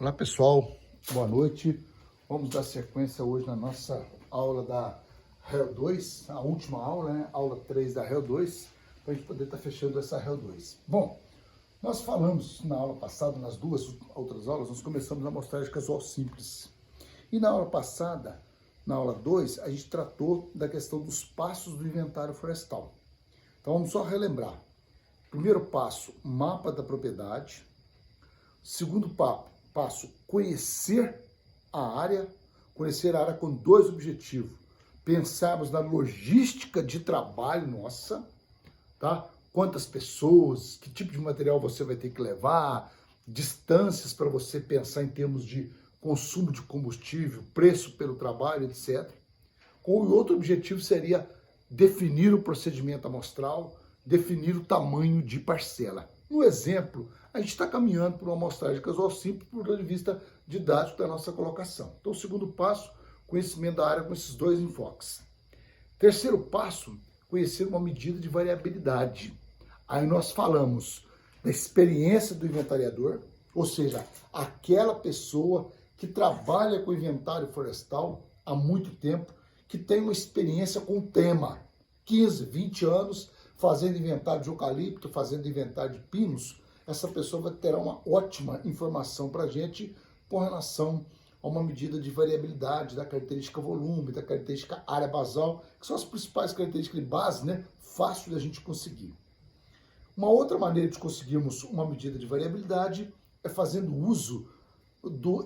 Olá pessoal, boa noite. Vamos dar sequência hoje na nossa aula da REL 2, a última aula, né? Aula 3 da REL 2, para a gente poder estar fechando essa REL 2. Bom, nós falamos na aula passada, nas duas outras aulas, nós começamos a amostragem casual simples. E na aula passada, na aula 2, a gente tratou da questão dos passos do inventário florestal. Então vamos só relembrar. Primeiro passo, mapa da propriedade. Segundo passo, conhecer a área com dois objetivos. Pensarmos na logística de trabalho nossa, tá? Quantas pessoas, que tipo de material você vai ter que levar, distâncias para você pensar em termos de consumo de combustível, preço pelo trabalho, etc. Com o outro objetivo seria definir o procedimento amostral, definir o tamanho de parcela. No exemplo, a gente está caminhando por uma amostragem casual simples, do ponto de vista didático da nossa colocação. Então, o segundo passo, conhecimento da área com esses dois enfoques. Terceiro passo, conhecer uma medida de variabilidade. Aí nós falamos da experiência do inventariador, ou seja, aquela pessoa que trabalha com inventário florestal há muito tempo, que tem uma experiência com o tema, 15, 20 anos, fazendo inventário de eucalipto, fazendo inventário de pinos. Essa pessoa terá uma ótima informação para a gente com relação a uma medida de variabilidade da característica volume, da característica área basal, que são as principais características de base, né? Fácil da gente conseguir. Uma outra maneira de conseguirmos uma medida de variabilidade é fazendo uso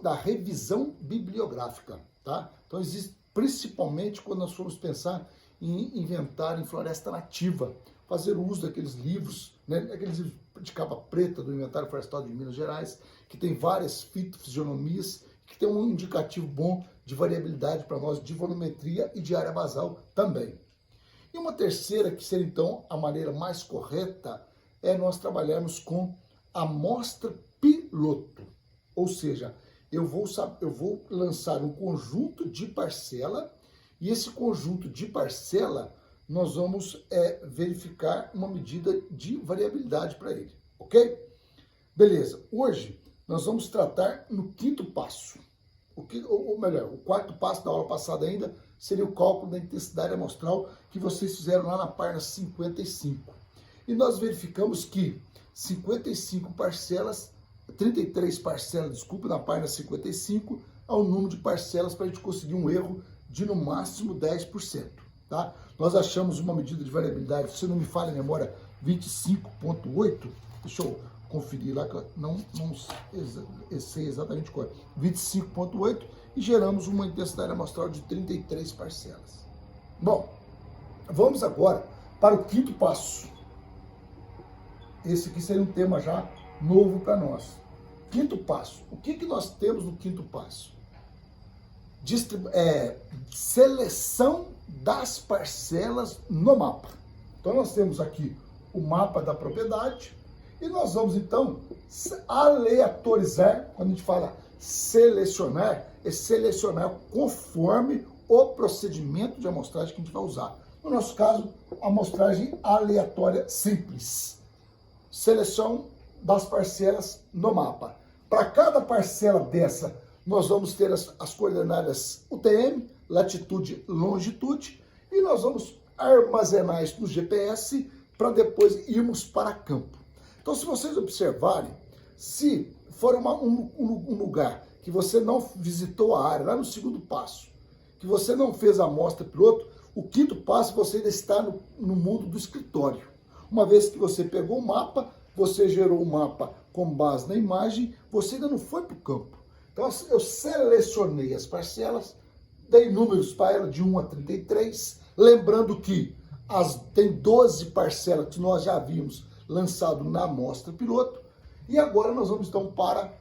da revisão bibliográfica, tá? Então existe principalmente quando nós formos pensar em inventário em floresta nativa, fazer uso daqueles livros, né, aqueles livros de capa preta do Inventário Florestal de Minas Gerais, que tem várias fitofisionomias, que tem um indicativo bom de variabilidade para nós, de volumetria e de área basal também. E uma terceira, que seria então a maneira mais correta, é nós trabalharmos com amostra piloto. Ou seja, eu vou lançar um conjunto de parcela, e esse conjunto de parcela nós vamos verificar uma medida de variabilidade para ele, ok? Beleza, hoje nós vamos tratar no quinto passo, ou melhor, o quarto passo da aula passada ainda seria o cálculo da intensidade amostral que vocês fizeram lá na página 55. E nós verificamos que 33 parcelas, desculpa, na página 55, é o número de parcelas para a gente conseguir um erro de no máximo 10%. Tá? Nós achamos uma medida de variabilidade, se não me falha a memória, 25,8. Deixa eu conferir lá, que eu não sei exatamente qual é. 25,8 e geramos uma intensidade amostral de 33 parcelas. Bom, vamos agora para o quinto passo. Esse aqui seria um tema já novo para nós. Quinto passo. O que nós temos no quinto passo? Seleção das parcelas no mapa. Então nós temos aqui o mapa da propriedade e nós vamos então aleatorizar. Quando a gente fala selecionar, é selecionar conforme o procedimento de amostragem que a gente vai usar. No nosso caso, amostragem aleatória simples. Seleção das parcelas no mapa. Para cada parcela dessa, nós vamos ter as coordenadas UTM, latitude, longitude, e nós vamos armazenar isso no GPS para depois irmos para campo. Então, se vocês observarem, se for um lugar que você não visitou a área, lá no segundo passo, que você não fez a amostra piloto, o quinto passo você ainda está no mundo do escritório. Uma vez que você pegou o mapa, você gerou o mapa com base na imagem, você ainda não foi para o campo. Então, eu selecionei as parcelas, dei números para ela de 1 a 33, lembrando que tem 12 parcelas que nós já havíamos lançado na amostra piloto, e agora nós vamos então para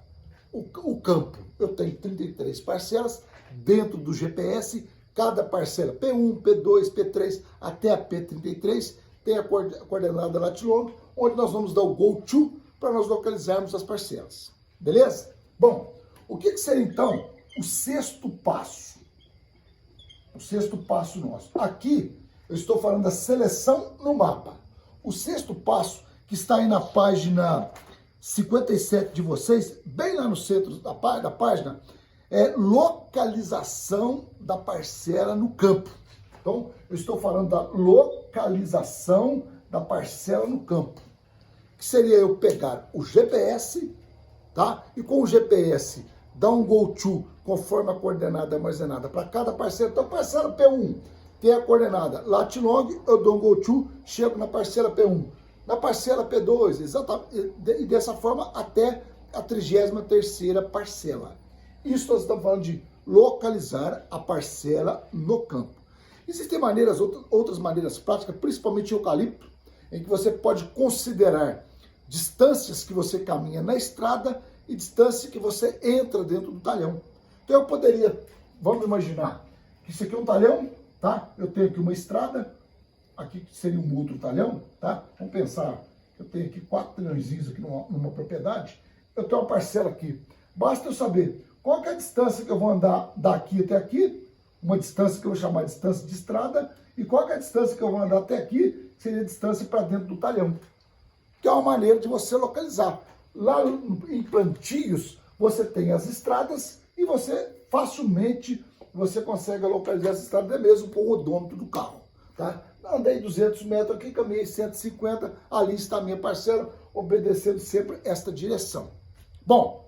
o campo. Eu tenho 33 parcelas dentro do GPS, cada parcela P1, P2, P3, até a P33, tem a coordenada latilong, onde nós vamos dar o go to para nós localizarmos as parcelas. Beleza? Bom, o que seria então o sexto passo? O sexto passo nosso. Aqui eu estou falando da seleção no mapa. O sexto passo, que está aí na página 57 de vocês, bem lá no centro da página, é localização da parcela no campo. Então, eu estou falando da localização da parcela no campo. Que seria eu pegar o GPS, tá? E com o GPS dar um go to conforme a coordenada armazenada para cada parcela. Então, parcela P1 tem a coordenada lat long, eu dou um go to, chego na parcela P1. Na parcela P2, exatamente, e dessa forma até a 33ª parcela. Isso nós estamos falando de localizar a parcela no campo. Existem outras maneiras práticas, principalmente eucalipto, em que você pode considerar distâncias que você caminha na estrada e distância que você entra dentro do talhão. Então eu poderia, vamos imaginar, que isso aqui é um talhão, tá? Eu tenho aqui uma estrada, aqui seria um outro talhão, tá? Vamos pensar, eu tenho aqui 4 talhõezinhos aqui numa propriedade, eu tenho uma parcela aqui. Basta eu saber qual que é a distância que eu vou andar daqui até aqui, uma distância que eu vou chamar de distância de estrada, e qual que é a distância que eu vou andar até aqui, que seria a distância para dentro do talhão. Que é uma maneira de você localizar. Lá em plantios, você tem as estradas e você facilmente consegue localizar as estradas, até mesmo com o odômetro do carro. Tá? Andei 200 metros aqui, caminhei 150, ali está a minha parcela, obedecendo sempre esta direção. Bom,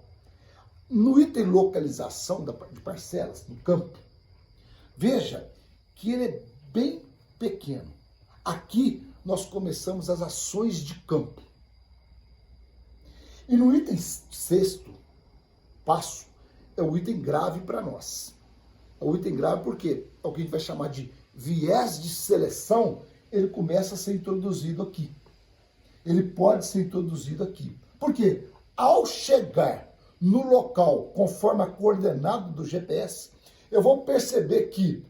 no item localização de parcelas, no campo, veja que ele é bem pequeno. Aqui nós começamos as ações de campo. E no item 6º passo, é o item grave para nós. É o item grave porque é o que a gente vai chamar de viés de seleção, ele começa a ser introduzido aqui. Ele pode ser introduzido aqui. Por quê? Ao chegar no local, conforme a coordenada do GPS, eu vou perceber que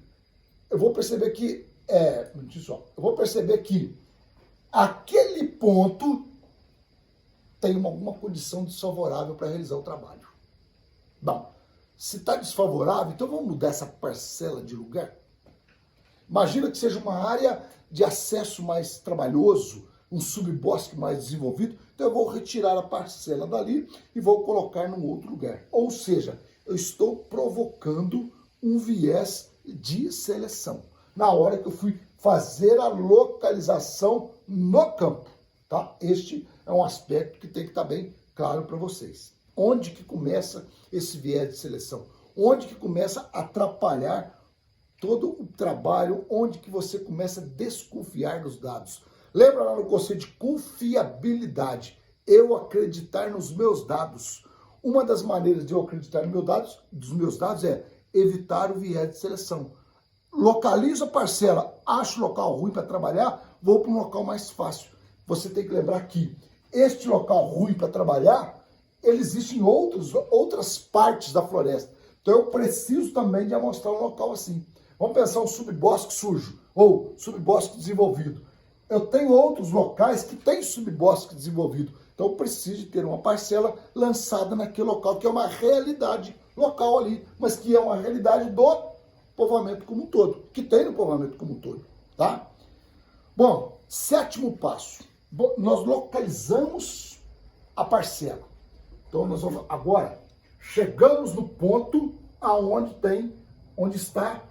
aquele ponto tem alguma condição desfavorável para realizar o trabalho. Bom, se está desfavorável, então vamos mudar essa parcela de lugar? Imagina que seja uma área de acesso mais trabalhoso, um subbosque mais desenvolvido, então eu vou retirar a parcela dali e vou colocar num outro lugar. Ou seja, eu estou provocando um viés de seleção na hora que eu fui fazer a localização no campo, tá? Este é um aspecto que tem que estar bem claro para vocês. Onde que começa esse viés de seleção? Onde que começa a atrapalhar todo o trabalho, onde que você começa a desconfiar dos dados? Lembra lá no conceito de confiabilidade, eu acreditar nos meus dados. Uma das maneiras de eu acreditar nos meus dados é evitar o viés de seleção. Localizo a parcela, acho local ruim para trabalhar, vou para um local mais fácil. Você tem que lembrar que este local ruim para trabalhar, ele existe em outras partes da floresta. Então eu preciso também de amostrar um local assim. Vamos pensar um subbosque sujo ou subbosque desenvolvido. Eu tenho outros locais que têm subbosque desenvolvido. Então eu preciso de ter uma parcela lançada naquele local, que é uma realidade local ali, mas que é uma realidade do povoamento como um todo, que tem no povoamento como um todo, tá? Bom, 7º passo. Nós localizamos a parcela. Então nós vamos agora, chegamos no ponto onde está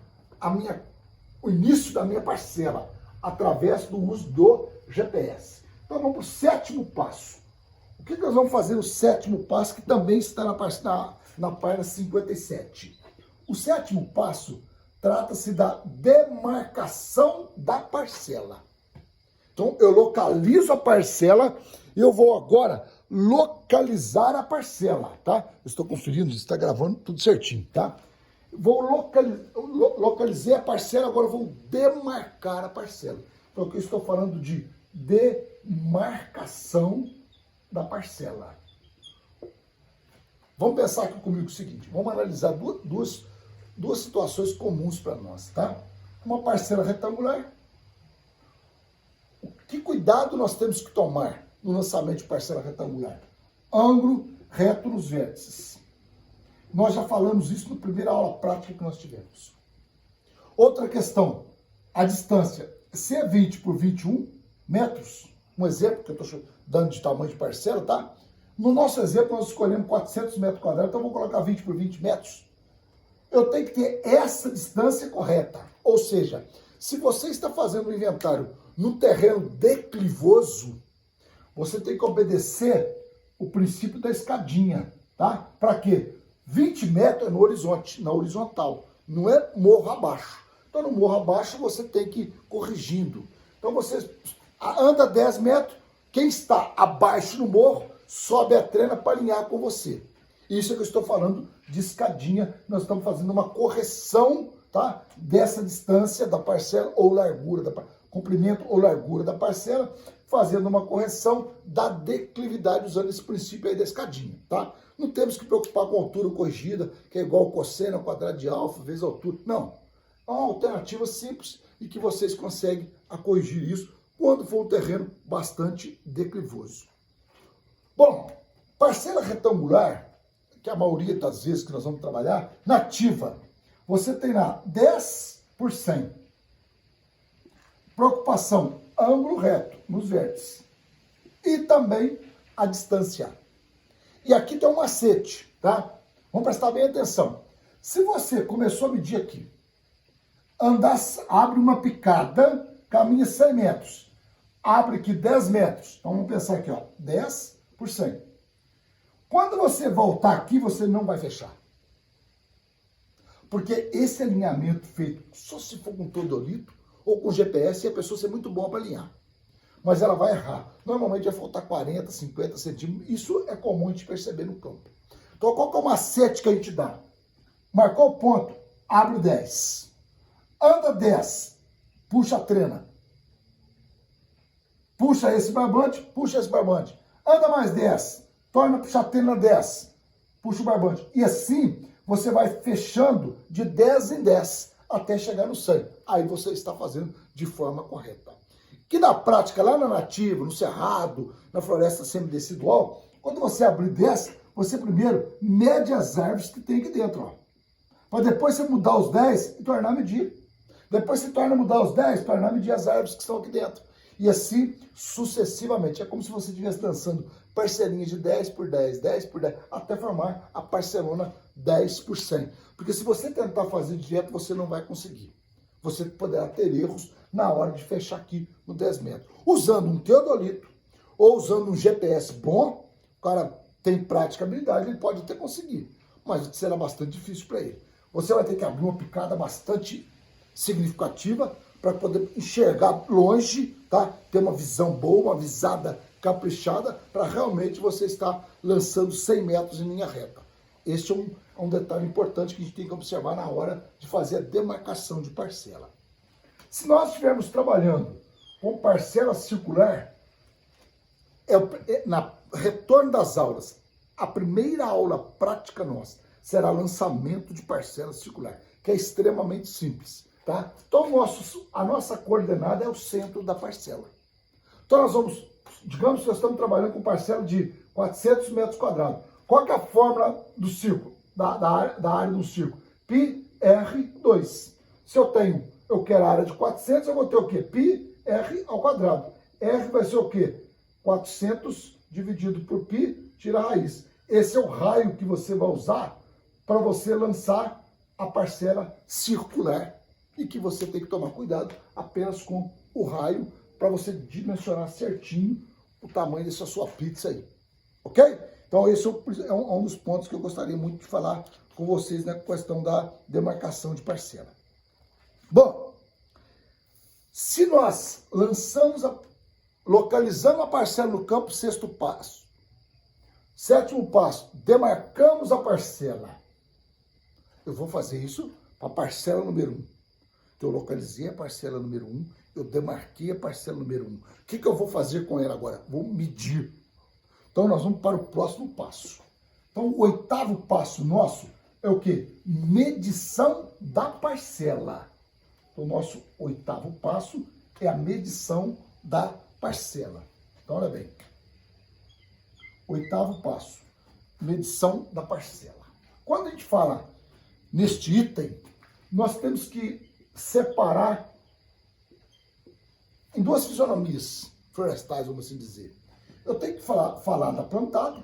o início da minha parcela, através do uso do GPS. Então vamos para o 7º passo. O que nós vamos fazer no 7º passo, que também está na página 57? O 7º passo trata-se da demarcação da parcela. Então eu localizo a parcela e eu vou agora localizar a parcela, tá? Eu estou conferindo, está gravando tudo certinho, tá? Localizei a parcela, agora eu vou demarcar a parcela. Então aqui eu estou falando de demarcação da parcela. Vamos pensar aqui comigo o seguinte, vamos analisar duas situações comuns para nós, tá? Uma parcela retangular. Que cuidado nós temos que tomar no lançamento de parcela retangular? Ângulo reto nos vértices. Nós já falamos isso na primeira aula prática que nós tivemos. Outra questão, a distância. Se é 20 por 21 metros, um exemplo que eu estou dando de tamanho de parcela, tá? No nosso exemplo, nós escolhemos 400 metros quadrados, então eu vou colocar 20 por 20 metros. Eu tenho que ter essa distância correta. Ou seja, se você está fazendo um inventário num terreno declivoso, você tem que obedecer o princípio da escadinha, tá? Para quê? 20 metros é no horizonte, na horizontal, não é morro abaixo. Então, no morro abaixo, você tem que ir corrigindo. Então, você anda 10 metros, quem está abaixo no morro, sobe a trena para alinhar com você. Isso é que eu estou falando de escadinha. Nós estamos fazendo uma correção, tá, dessa distância da parcela ou largura, comprimento ou largura da parcela, fazendo uma correção da declividade usando esse princípio aí da escadinha, tá? Não temos que preocupar com altura corrigida, que é igual cosseno ao quadrado de alfa vezes altura. Não. É uma alternativa simples e que vocês conseguem corrigir isso quando for um terreno bastante declivoso. Bom, parcela retangular, que a maioria das vezes que nós vamos trabalhar, nativa, você tem lá 10 por 100. Preocupação, ângulo reto nos vértices. E também a distância. E aqui tem um macete, tá? Vamos prestar bem atenção. Se você começou a medir aqui, abre uma picada, caminha 100 metros. Abre aqui 10 metros. Então vamos pensar aqui, ó, 10 por 100. Quando você voltar aqui, você não vai fechar. Porque esse alinhamento feito só se for com teodolito ou com GPS, e a pessoa ser muito boa para alinhar. Mas ela vai errar. Normalmente vai faltar 40, 50 centímetros. Isso é comum a gente perceber no campo. Então, qual que é o macete que a gente dá? Marcou o ponto, abre 10. Anda 10, puxa a trena. Puxa esse barbante, puxa esse barbante. Anda mais 10, torna a puxar a trena 10, puxa o barbante. E assim, você vai fechando de 10 em 10 até chegar no 100. Aí você está fazendo de forma correta. Que na prática, lá na nativa, no cerrado, na floresta semidecidual, quando você abrir 10, você primeiro mede as árvores que tem aqui dentro, ó. Para depois você mudar os 10 e tornar a medir. Depois você torna a mudar os 10, tornar a medir as árvores que estão aqui dentro. E assim sucessivamente. É como se você estivesse dançando parcelinhas de 10 por 10, 10 por 10, até formar a parcelona 10 por 100. Porque se você tentar fazer direto, você não vai conseguir. Você poderá ter erros na hora de fechar aqui no 10 metros. Usando um teodolito ou usando um GPS bom, o cara tem prática habilidade, ele pode até conseguir. Mas será bastante difícil para ele. Você vai ter que abrir uma picada bastante significativa para poder enxergar longe, tá? Ter uma visão boa, uma visada caprichada, para realmente você estar lançando 100 metros em linha reta. Este é um detalhe importante que a gente tem que observar na hora de fazer a demarcação de parcela. Se nós estivermos trabalhando com parcela circular, na retorno das aulas, a primeira aula prática nossa será lançamento de parcela circular, que é extremamente simples. Tá? Então, a nossa coordenada é o centro da parcela. Então, nós vamos, digamos que nós estamos trabalhando com parcela de 400 metros quadrados. Qual que é a fórmula do círculo, da área do círculo? πr2. Se eu quero a área de 400, eu vou ter o quê? πr ao quadrado. R vai ser o quê? 400 dividido por π, tira a raiz. Esse é o raio que você vai usar para você lançar a parcela circular. E que você tem que tomar cuidado apenas com o raio para você dimensionar certinho o tamanho dessa sua pizza aí. Ok? Então esse é um dos pontos que eu gostaria muito de falar com vocês na questão da demarcação de parcela. Bom, se nós localizamos a parcela no campo, sexto passo. Sétimo passo, demarcamos a parcela. Eu vou fazer isso para a parcela número 1. Eu localizei a parcela número 1, eu demarquei a parcela número 1. O que eu vou fazer com ela agora? Vou medir. Então, nós vamos para o próximo passo. Então, o oitavo passo nosso é o quê? Medição da parcela. Então, o nosso oitavo passo é a medição da parcela. Então, olha bem. Oitavo passo, medição da parcela. Quando a gente fala neste item, nós temos que separar em duas fisionomias florestais, vamos assim dizer. Eu tenho que falar da plantada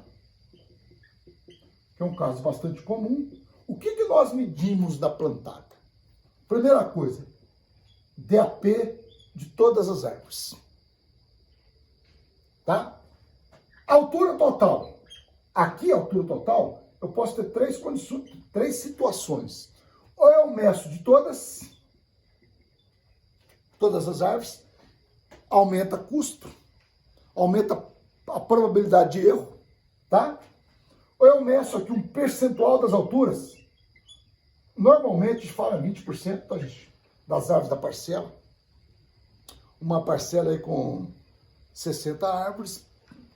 que é um caso bastante comum, o que nós medimos da plantada? Primeira coisa, DAP de todas as árvores. Tá? Altura total. Aqui, a altura total, eu posso ter três situações. Ou eu meço de todas as árvores, aumenta custo, aumenta a probabilidade de erro, tá? Ou eu meço aqui um percentual das alturas. Normalmente a gente fala 20%, tá, gente, das árvores da parcela. Uma parcela aí com 60 árvores,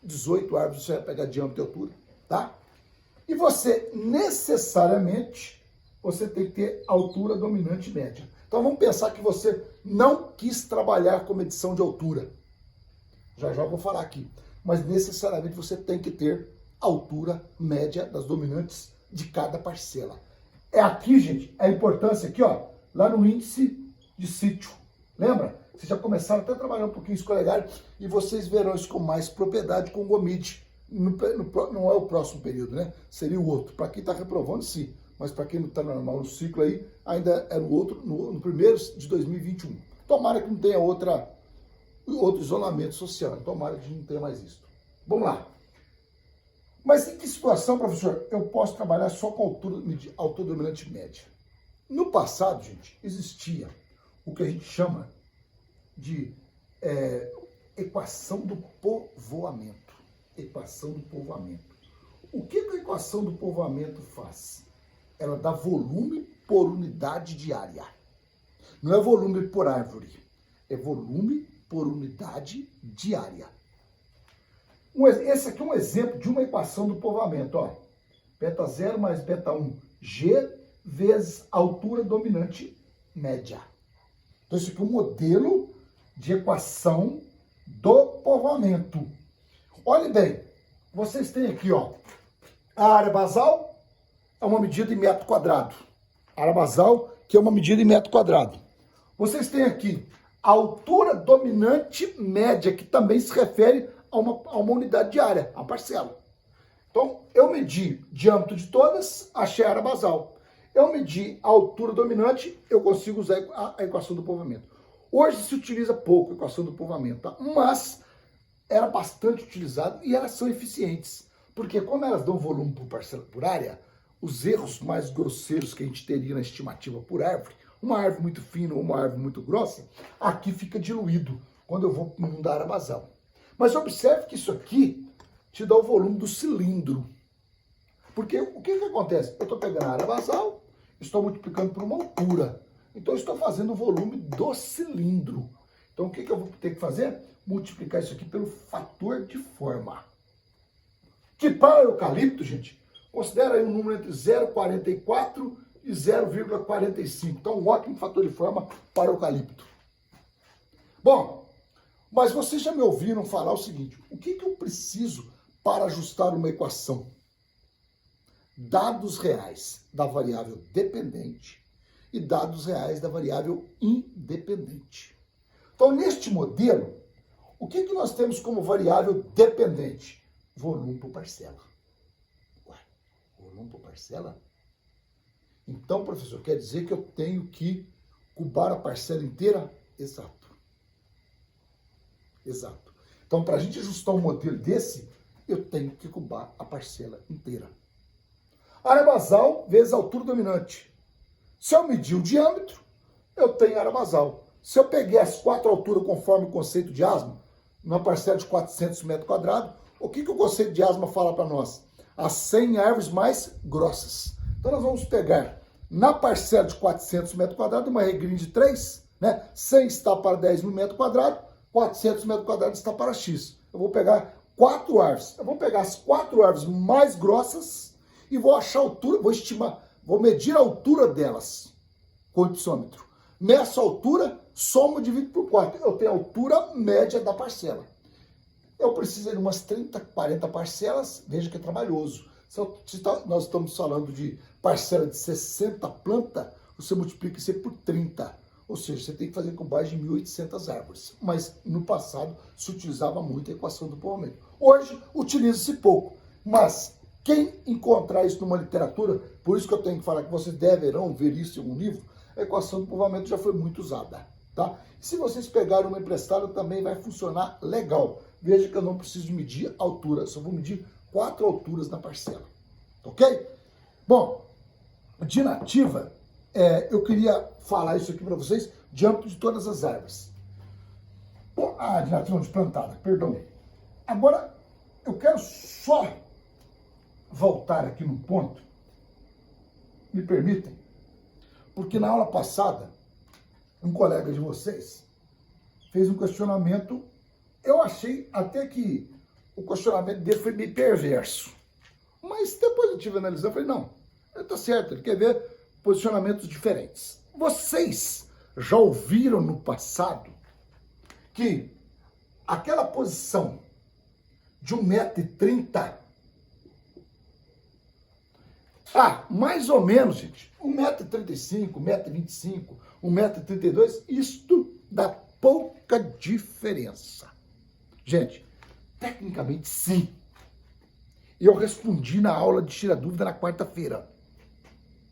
18 árvores você vai pegar diâmetro e altura, tá? E você, necessariamente, você tem que ter altura dominante média. Então vamos pensar que você não quis trabalhar com medição de altura. Já vou falar aqui. Mas necessariamente você tem que ter altura média das dominantes de cada parcela. É aqui, gente, a importância aqui, ó, lá no índice de sítio. Lembra? Vocês já começaram até a trabalhar um pouquinho isso com o legário e vocês verão isso com mais propriedade com o GOMID. Não é o próximo período, né? Seria o outro. Para quem está reprovando, sim. Mas para quem não está normal no ciclo aí, ainda é no outro, no primeiro de 2021. Tomara que não tenha outro isolamento social. Tomara que não tenha mais isso. Vamos lá. Mas em que situação, professor, eu posso trabalhar só com altura dominante média? No passado, gente, existia o que a gente chama de equação do povoamento. Equação do povoamento. O que a equação do povoamento faz? Ela dá volume por unidade de área. Não é volume por árvore, é volume por unidade de área. Esse aqui é um exemplo de uma equação do povoamento. Ó. Beta 0 mais beta 1, G vezes altura dominante média. Então, isso aqui é um modelo de equação do povoamento. Olhe bem, vocês têm aqui, ó, a área basal é uma medida em metro quadrado. A área basal, que é uma medida em metro quadrado. Vocês têm aqui a altura dominante média, que também se refere a uma unidade de área, a parcela. Então, eu medi diâmetro de todas, achei a área basal. Eu medi a altura dominante, eu consigo usar a equação do povoamento. Hoje se utiliza pouco a equação do povoamento, tá? Mas era bastante utilizado e elas são eficientes. Porque como elas dão volume por parcela por área, os erros mais grosseiros que a gente teria na estimativa por árvore, uma árvore muito fina ou uma árvore muito grossa, aqui fica diluído quando eu vou no mundo da área basal. Mas observe que isso aqui te dá o volume do cilindro. Porque o que acontece? Eu estou pegando a área basal, estou multiplicando por uma altura. Então eu estou fazendo o volume do cilindro. Então o que eu vou ter que fazer? Multiplicar isso aqui pelo fator de forma. Que para o eucalipto, gente, considera aí um número entre 0,44 e 0,45. Então, um ótimo fator de forma para o eucalipto. Bom, mas vocês já me ouviram falar o seguinte, o que eu preciso para ajustar uma equação? Dados reais da variável dependente e dados reais da variável independente. Então, neste modelo, o que nós temos como variável dependente? Volume por parcela. Ué, volume por parcela? Então, professor, quer dizer que eu tenho que cubar a parcela inteira? Exato. Exato. Então, para a gente ajustar um modelo desse, eu tenho que cubar a parcela inteira. Área basal vezes altura dominante. Se eu medir o diâmetro, eu tenho área basal. Se eu peguei as 4 alturas conforme o conceito de ASMA, numa parcela de 400 metros quadrados, o que o conceito de ASMA fala para nós? As 100 árvores mais grossas. Então nós vamos pegar na parcela de 400 metros quadrados, uma regrinha de 3, né? 100 está para 10 mil metros quadrados, 400 metros quadrados está para X. Eu vou pegar 4 árvores. Eu vou pegar as 4 árvores mais grossas e vou achar a altura, vou estimar, vou medir a altura delas com o ipsômetro. Meço a altura, somo e divido por 4. Eu tenho a altura média da parcela. Eu preciso de umas 30, 40 parcelas, veja que é trabalhoso. Se nós estamos falando de parcela de 60 plantas, você multiplica isso por 30. Ou seja, você tem que fazer cubagem de 1.800 árvores. Mas no passado se utilizava muito a equação do povoamento. Hoje utiliza-se pouco. Mas Quem encontrar isso numa literatura, por isso que eu tenho que falar que vocês deverão ver isso em algum livro, a equação do povoamento já foi muito usada, tá? Se vocês pegarem uma emprestada, também vai funcionar legal. Veja que eu não preciso medir altura, só vou medir 4 alturas na parcela, ok? Bom, de nativa, eu queria falar isso aqui para vocês de âmbito de todas as árvores. De nativa, de plantada, perdão. Agora, eu quero só voltar aqui no ponto, me permitem, porque na aula passada, um colega de vocês fez um questionamento, eu achei até que o questionamento dele foi meio perverso, mas depois eu tive analisando, eu falei, não, ele tá certo, ele quer ver posicionamentos diferentes. Vocês já ouviram no passado que aquela posição de 1,30 m, mais ou menos, gente, 1,35 m, 1,25 m, 1,32 m, isto dá pouca diferença. Gente, tecnicamente sim. Eu respondi na aula de Tira Dúvida na quarta-feira.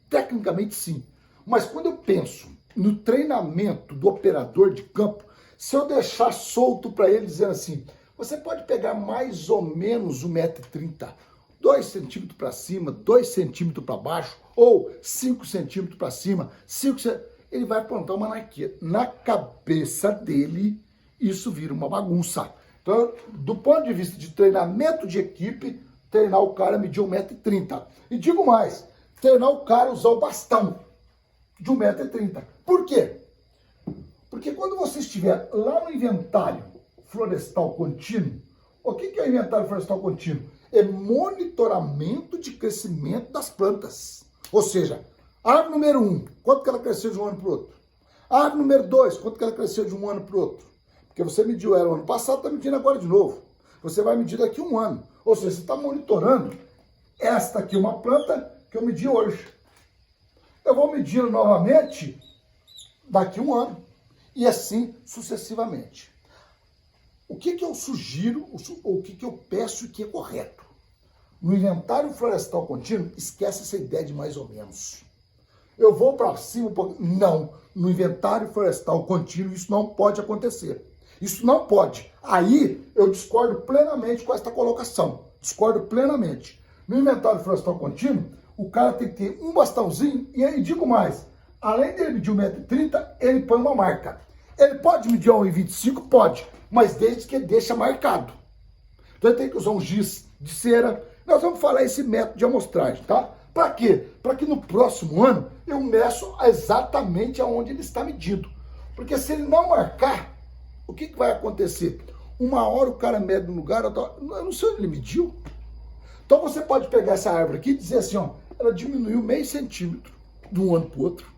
Tecnicamente sim. Mas quando eu penso no treinamento do operador de campo, se eu deixar solto para ele dizendo assim, você pode pegar mais ou menos 1,30 m, 2 centímetros para cima, 2 centímetros para baixo, ou 5 centímetros para cima, 5 centímetros, ele vai plantar uma anarquia. Na cabeça dele, isso vira uma bagunça. Então, do ponto de vista de treinamento de equipe, treinar o cara a medir 1,30 m. E digo mais, treinar o cara a usar o bastão de 1,30 m. Por quê? Porque quando você estiver lá no inventário florestal contínuo, o que é o inventário florestal contínuo? É monitoramento de crescimento das plantas. Ou seja, árvore número 1, quanto que ela cresceu de um ano para o outro? Árvore número 2, quanto que ela cresceu de um ano para o outro? Porque você mediu ela no ano passado, está medindo agora de novo. Você vai medir daqui a um ano. Ou seja, você está monitorando. Esta aqui é uma planta que eu medi hoje. Eu vou medir novamente daqui a um ano. E assim sucessivamente. O que eu sugiro, ou o que eu peço que é correto? No inventário florestal contínuo, esquece essa ideia de mais ou menos. Eu vou para cima um pouco. Não, no inventário florestal contínuo isso não pode acontecer. Isso não pode. Aí eu discordo plenamente com esta colocação. Discordo plenamente. No inventário florestal contínuo, o cara tem que ter um bastãozinho e aí digo mais. Além dele medir 1,30 m, ele põe uma marca. Ele pode medir 1,25 m? Pode, mas desde que ele deixa marcado. Então ele tem que usar um giz de cera. Nós vamos falar esse método de amostragem, tá? Para quê? Para que no próximo ano eu meço exatamente aonde ele está medido. Porque se ele não marcar, o que vai acontecer? Uma hora o cara mede no lugar, eu não sei onde ele mediu. Então você pode pegar essa árvore aqui e dizer assim, ó, ela diminuiu meio centímetro de um ano para o outro.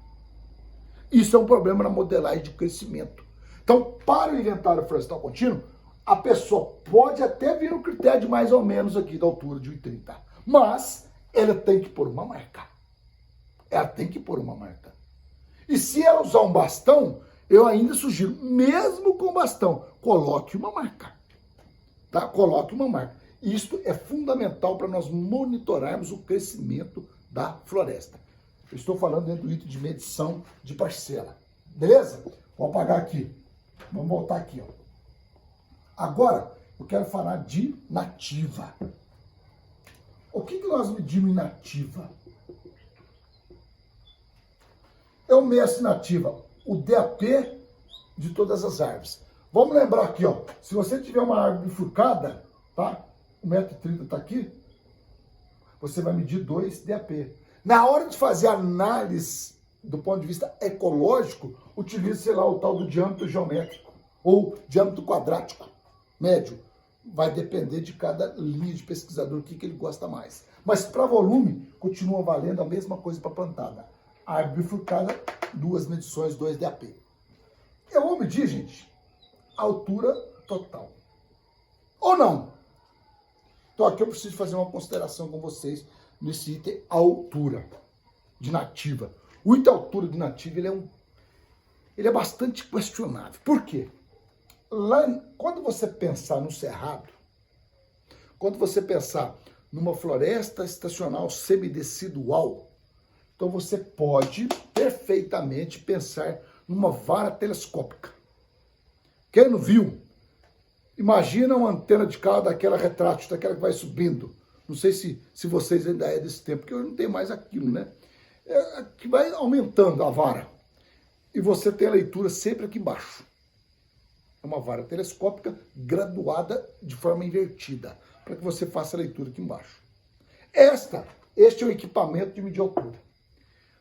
Isso é um problema na modelagem de crescimento. Então, para o inventário florestal contínuo, a pessoa pode até vir no critério de mais ou menos aqui da altura de 1,30 m, mas ela tem que pôr uma marca. Ela tem que pôr uma marca. E se ela usar um bastão, eu ainda sugiro, mesmo com bastão, coloque uma marca. Tá? Coloque uma marca. Isto é fundamental para nós monitorarmos o crescimento da floresta. Eu estou falando dentro do item de medição de parcela. Beleza? Vou apagar aqui. Vamos voltar aqui, ó. Agora, eu quero falar de nativa. O que nós medimos em nativa? Eu meço nativa o DAP de todas as árvores. Vamos lembrar aqui, ó. Se você tiver uma árvore bifurcada, tá? 1,30 m tá aqui. Você vai medir 2 DAP. Na hora de fazer análise do ponto de vista ecológico, utilize, sei lá, o tal do diâmetro geométrico ou diâmetro quadrático médio. Vai depender de cada linha de pesquisador, o que ele gosta mais. Mas para volume, continua valendo a mesma coisa para plantada. Árvore bifurcada, 2 medições, 2 DAP. Eu vou medir, gente, a altura total. Ou não? Então aqui eu preciso fazer uma consideração com vocês nesse item altura de nativa. O item altura de nativa, ele é bastante questionável. Por quê? Lá, quando você pensar no cerrado, quando você pensar numa floresta estacional semidecidual, então você pode perfeitamente pensar numa vara telescópica. Quem não viu, imagina uma antena de carro daquela retrátil, daquela que vai subindo. Não sei se vocês ainda é desse tempo, porque eu não tenho mais aquilo, né? Que vai aumentando a vara. E você tem a leitura sempre aqui embaixo. É uma vara telescópica graduada de forma invertida, para que você faça a leitura aqui embaixo. Este é o equipamento de medir altura.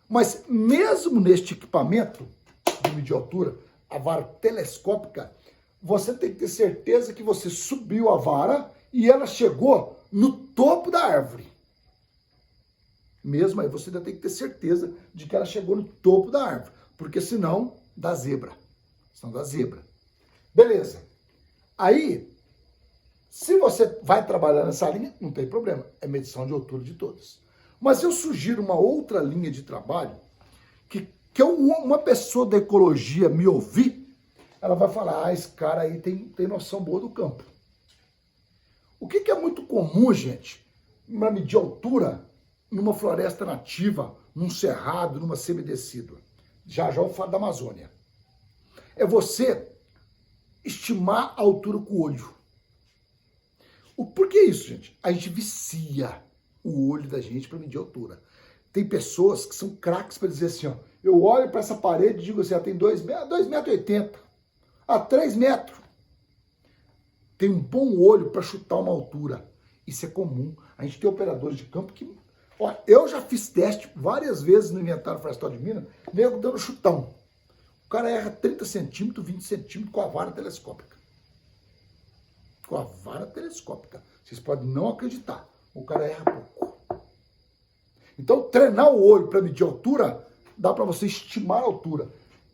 Mas mesmo neste equipamento de medir altura, a vara telescópica, você tem que ter certeza que você subiu a vara e ela chegou no topo da árvore. Mesmo aí, você ainda tem que ter certeza de que ela chegou no topo da árvore, porque senão dá zebra. Beleza. Aí, se você vai trabalhar nessa linha, não tem problema, é medição de altura de todas. Mas eu sugiro uma outra linha de trabalho que uma pessoa da ecologia me ouvir, ela vai falar, esse cara aí tem noção boa do campo. O que é muito comum, gente, para medir altura numa floresta nativa, num cerrado, numa semidecídua? Já eu falo da Amazônia. É você estimar a altura com o olho. Por que isso, gente? A gente vicia o olho da gente para medir altura. Tem pessoas que são craques para dizer assim, ó, eu olho para essa parede e digo assim, tem 2,80 metros, 3 metros. Tem um bom olho para chutar uma altura. Isso é comum. A gente tem operadores de campo que... Ó, eu já fiz teste várias vezes no inventário florestal de Minas, nego dando chutão. O cara erra 30 centímetros, 20 centímetros com a vara telescópica. Com a vara telescópica. Vocês podem não acreditar. O cara erra pouco. Então, treinar o olho para medir altura, dá para você estimar a altura.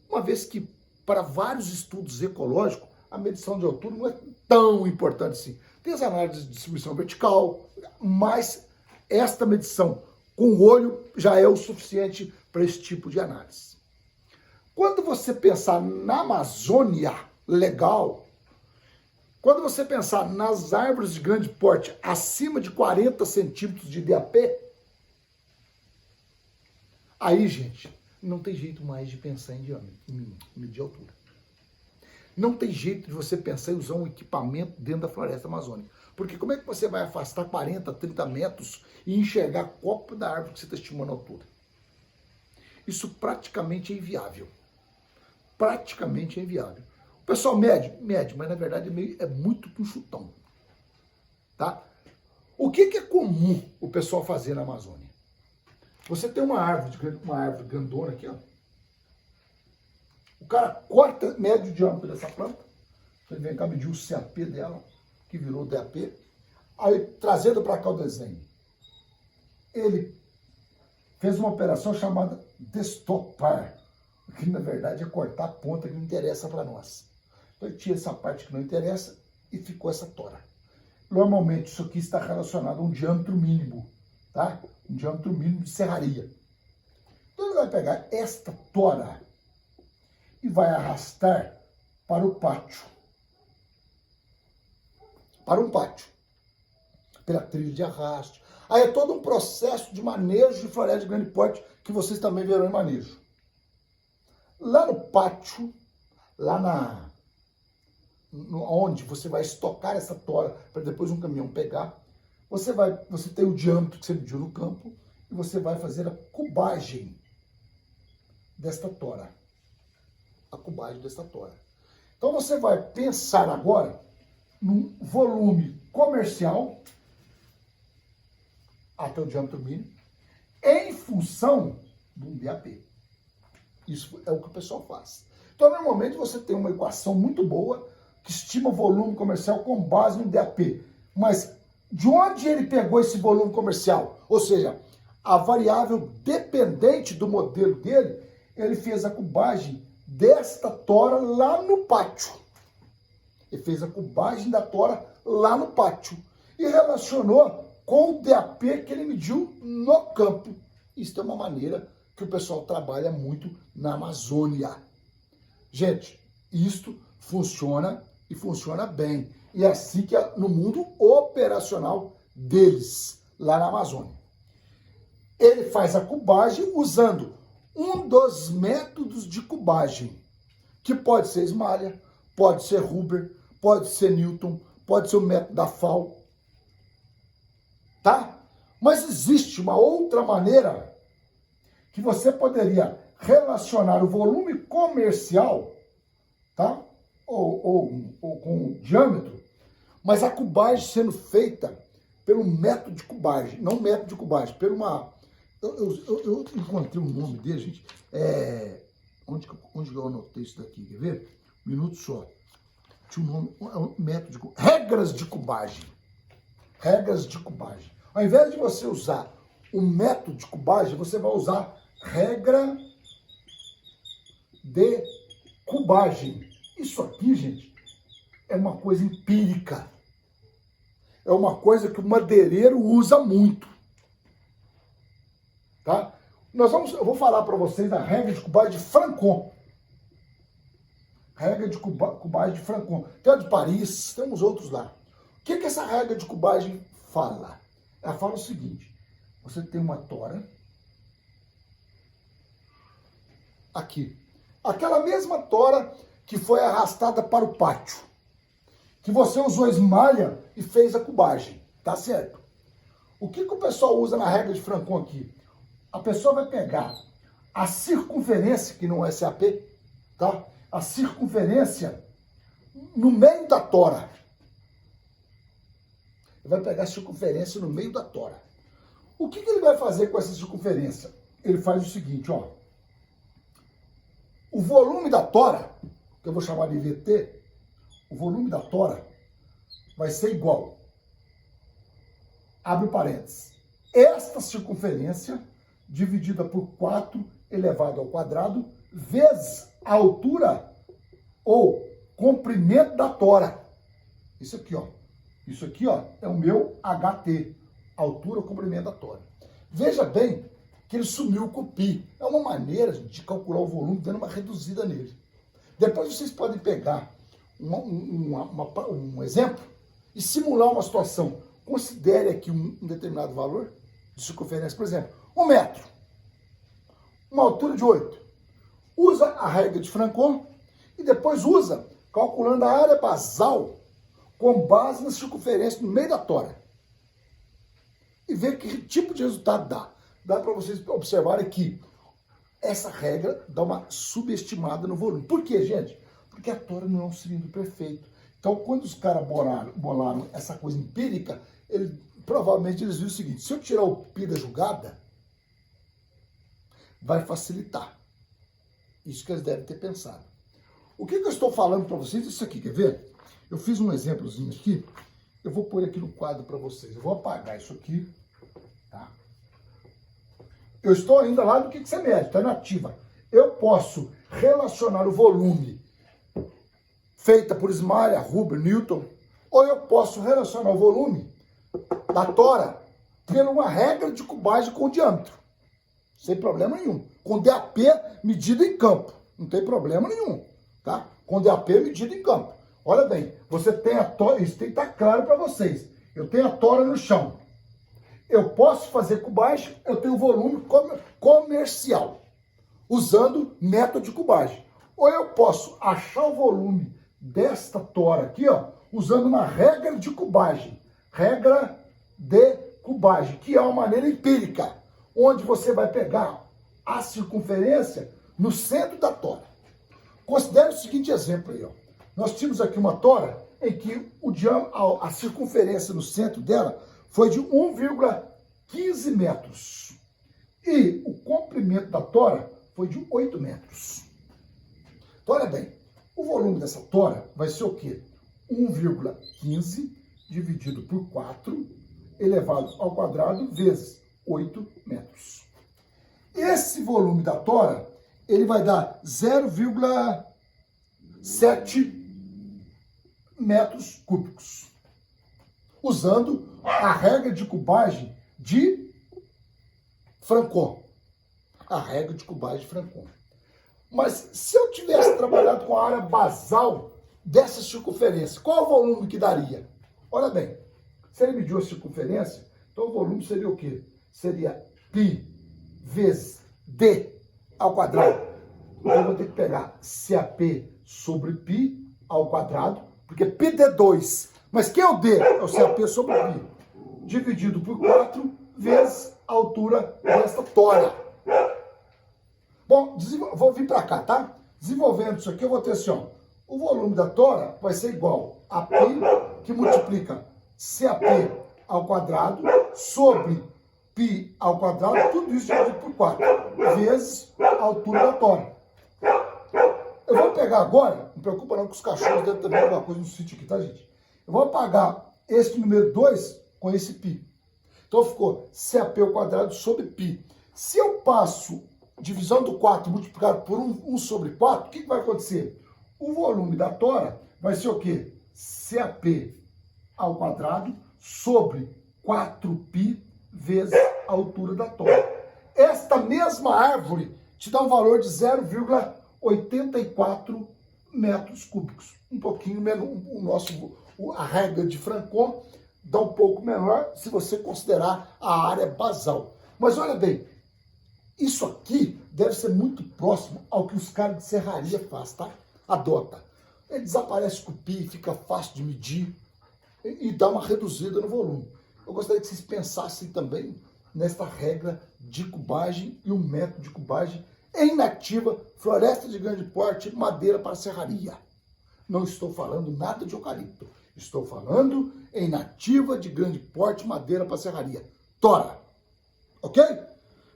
Uma vez que, para vários estudos ecológicos, a medição de altura não é tão importante assim. Tem as análises de distribuição vertical, mas esta medição com o olho já é o suficiente para esse tipo de análise. Quando você pensar na Amazônia legal, quando você pensar nas árvores de grande porte acima de 40 centímetros de DAP, aí, gente, não tem jeito mais de pensar em medir altura. Não tem jeito de você pensar em usar um equipamento dentro da floresta amazônica. Porque como é que você vai afastar 40, 30 metros e enxergar o copo da árvore que você está estimando a altura? Isso praticamente é inviável. Praticamente é inviável. O pessoal mede, mas na verdade é muito que um chutão. Tá? O que é comum o pessoal fazer na Amazônia? Você tem uma árvore grandona aqui, ó. O cara corta, mede o diâmetro dessa planta, ele vem cá medir o CAP dela, que virou DAP, aí trazendo para cá o desenho. Ele fez uma operação chamada destopar, que na verdade é cortar a ponta que não interessa para nós. Então ele tira essa parte que não interessa e ficou essa tora. Normalmente isso aqui está relacionado a um diâmetro mínimo, tá? Um diâmetro mínimo de serraria. Então ele vai pegar esta tora e vai arrastar para o pátio. Para um pátio. Pela trilha de arraste. Aí é todo um processo de manejo de floresta de grande porte que vocês também verão em manejo. Lá no pátio, onde você vai estocar essa tora para depois um caminhão pegar, você tem o diâmetro que você mediu no campo e você vai fazer a cubagem desta tora. A cubagem desta tora. Então você vai pensar agora num volume comercial até o diâmetro mínimo em função de um DAP. Isso é o que o pessoal faz. Então normalmente você tem uma equação muito boa que estima o volume comercial com base no DAP. Mas de onde ele pegou esse volume comercial? Ou seja, a variável dependente do modelo dele, ele fez a cubagem desta tora lá no pátio. Ele fez a cubagem da tora lá no pátio. E relacionou com o DAP que ele mediu no campo. Isso é uma maneira que o pessoal trabalha muito na Amazônia. Gente, isto funciona e funciona bem. E é assim que é no mundo operacional deles. lá na Amazônia. Ele faz a cubagem usando um dos métodos de cubagem, que pode ser Smaller, pode ser Huber, pode ser Newton, pode ser o método da FAO, tá? Mas existe uma outra maneira que você poderia relacionar o volume comercial, tá? Ou com o diâmetro, mas a cubagem sendo feita pelo método de cubagem, não método de cubagem, por uma... Eu encontrei o nome dele, gente. Onde que eu anotei isso daqui? Quer ver? Um minuto só. Tinha um nome, um método de regras de cubagem. Regras de cubagem. Ao invés de você usar o método de cubagem, você vai usar regra de cubagem. Isso aqui, gente, é uma coisa empírica. É uma coisa que o madeireiro usa muito. Tá? Eu vou falar para vocês a regra de cubagem de Francon. Regra de cubagem de Francon. Tem a de Paris, temos outros lá. O que essa regra de cubagem fala? Ela fala o seguinte: você tem uma tora aqui. Aquela mesma tora que foi arrastada para o pátio. Que você usou esmalha e fez a cubagem. Tá certo? O que o pessoal usa na regra de Francon aqui? A pessoa vai pegar a circunferência, que não é SAP, tá? A circunferência no meio da tora. Ele vai pegar a circunferência no meio da tora. O que ele vai fazer com essa circunferência? Ele faz o seguinte, ó. O volume da tora, que eu vou chamar de VT, o volume da tora vai ser igual. Abre parênteses. Esta circunferência dividida por 4 elevado ao quadrado, vezes a altura ou comprimento da tora. Isso aqui, ó. Isso aqui, ó, é o meu HT, altura ou comprimento da tora. Veja bem que ele sumiu com o pi. É uma maneira de calcular o volume dando uma reduzida nele. Depois vocês podem pegar um exemplo e simular uma situação. Considere aqui um determinado valor de circunferência, por exemplo, 1 metro, uma altura de 8. Usa a regra de Francon e depois usa calculando a área basal com base na circunferência no meio da tora. E ver que tipo de resultado dá. Dá para vocês observarem que essa regra dá uma subestimada no volume. Por quê, gente? Porque a tora não é um cilindro perfeito. Então, quando os caras bolaram essa coisa empírica, provavelmente eles viram o seguinte: se eu tirar o pi da jogada, vai facilitar. Isso que eles devem ter pensado. O que eu estou falando para vocês? Isso aqui, quer ver? Eu fiz um exemplozinho aqui. Eu vou pôr aqui no quadro para vocês. Eu vou apagar isso aqui. Tá? Eu estou ainda lá do que você mede, está na ativa. Eu posso relacionar o volume feita por Smaller, Huber, Newton, ou eu posso relacionar o volume da tora por uma regra de cubagem com diâmetro. Sem problema nenhum. Com DAP medido em campo. Não tem problema nenhum. Tá? Com DAP medido em campo. Olha bem, você tem a tora, isso tem que estar claro para vocês. Eu tenho a tora no chão. Eu posso fazer cubagem, eu tenho volume comercial, usando método de cubagem. Ou eu posso achar o volume desta tora aqui, ó, usando uma regra de cubagem. Regra de cubagem, que é uma maneira empírica, onde você vai pegar a circunferência no centro da tora. Considere o seguinte exemplo aí, ó. Nós tínhamos aqui uma tora em que a circunferência no centro dela foi de 1,15 metros. E o comprimento da tora foi de 8 metros. Então, olha bem, o volume dessa tora vai ser o quê? 1,15 dividido por 4 elevado ao quadrado vezes 8 metros. Esse volume da tora, ele vai dar 0,7 metros cúbicos, usando a regra de cubagem de Francon. A regra de cubagem de Francon. Mas se eu tivesse trabalhado com a área basal dessa circunferência, qual é o volume que daria? Olha bem, se ele mediu a circunferência, Então o volume seria o quê? Seria π vezes d ao quadrado. Então eu vou ter que pegar CAP sobre π ao quadrado, porque π é 2. Mas quem é o d? É o CAP sobre π, dividido por 4 vezes a altura desta tora. Bom, vou vir para cá, tá? Desenvolvendo isso aqui, eu vou ter assim, ó, o volume da tora vai ser igual a π, que multiplica CAP ao quadrado, sobre π ao quadrado, tudo isso dividido por 4, vezes a altura da tora. Eu vou pegar agora, não preocupa não que os cachorros devem ter alguma coisa no sítio aqui, tá, gente? Eu vou apagar esse número 2 com esse π. Então ficou CAP ao quadrado sobre π. Se eu passo divisão do 4 multiplicado por 1 sobre 4, o que vai acontecer? O volume da tora vai ser o quê? CAP ao quadrado sobre 4π vezes a altura da tora. Esta mesma árvore te dá um valor de 0,84 metros cúbicos. Um pouquinho menor, a regra de Francon dá um pouco menor se você considerar a área basal. Mas olha bem, isso aqui deve ser muito próximo ao que os caras de serraria fazem, tá? Adota. Ele desaparece com o π, fica fácil de medir e dá uma reduzida no volume. Eu gostaria que vocês pensassem também nesta regra de cubagem e o método de cubagem em nativa, floresta de grande porte, madeira para serraria. Não estou falando nada de eucalipto. Estou falando em nativa de grande porte, madeira para serraria. Tora. Ok?